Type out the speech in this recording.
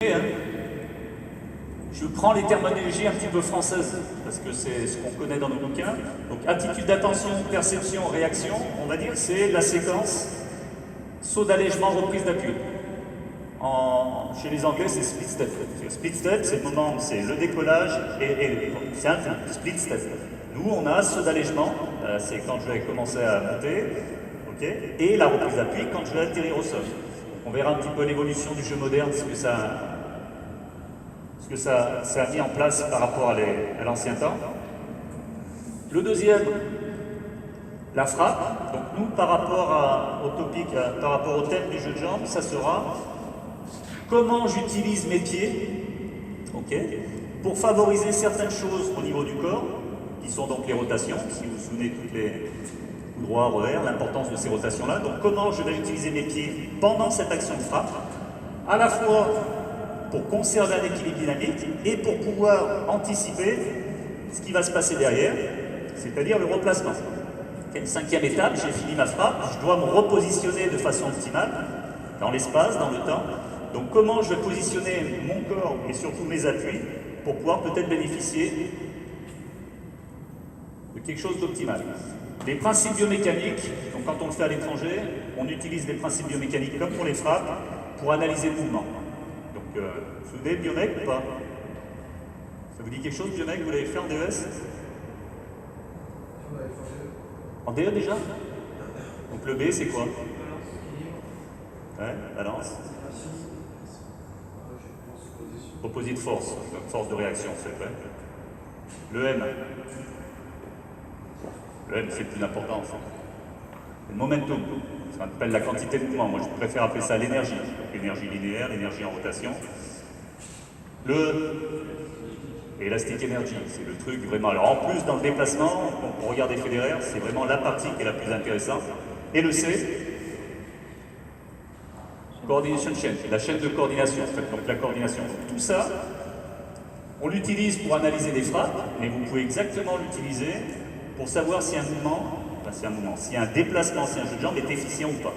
Je prends les terminologies un petit peu françaises, parce que c'est ce qu'on connaît dans nos bouquins. Donc attitude d'attention, perception, réaction, on va dire, c'est la séquence saut d'allègement, reprise d'appui. Chez les Anglais, c'est split step. Split step, c'est le moment, c'est le décollage et c'est un split step. Nous, on a saut d'allègement, c'est quand je vais commencer à monter, okay, et la reprise d'appui quand je vais atterrir au sol. On verra un petit peu l'évolution du jeu moderne, ce que ça a mis en place par rapport à l'ancien temps. Le deuxième, la frappe. Donc nous, par rapport au topic, par rapport au thème du jeu de jambes, ça sera comment j'utilise mes pieds, okay, pour favoriser certaines choses au niveau du corps, qui sont donc les rotations, si vous vous souvenez toutes les coups droits, revers, l'importance de ces rotations-là. Donc comment je vais utiliser mes pieds pendant cette action de frappe, à la fois pour conserver un équilibre dynamique et pour pouvoir anticiper ce qui va se passer derrière, c'est-à-dire le replacement. Okay. Cinquième étape, j'ai fini ma frappe, je dois me repositionner de façon optimale, dans l'espace, dans le temps. Donc comment je vais positionner mon corps et surtout mes appuis pour pouvoir peut-être bénéficier de quelque chose d'optimal. Les principes biomécaniques, donc quand on le fait à l'étranger, on utilise des principes biomécaniques comme pour les frappes pour analyser le mouvement. Donc, vous vous souvenez, biomec ou pas? Ça vous dit quelque chose, biomec? Vous l'avez fait en DES? En DE déjà? Donc le B, c'est quoi? Ouais, balance. Opposite force, donc force de réaction, c'est vrai. Le M. Le M, c'est le plus important. Le momentum, ça s'appelle la quantité de mouvement. Moi, je préfère appeler ça l'énergie. L'énergie linéaire, l'énergie en rotation. Le Elastic Energy, c'est le truc vraiment. Alors, en plus, dans le déplacement, on regarde les Federer, c'est vraiment la partie qui est la plus intéressante. Et le C, Coordination Chain, la chaîne de coordination, donc la coordination. Donc, tout ça, on l'utilise pour analyser des frappes, mais vous pouvez exactement l'utiliser pour savoir si un mouvement, si un déplacement, si un jeu de jambes est efficient ou pas.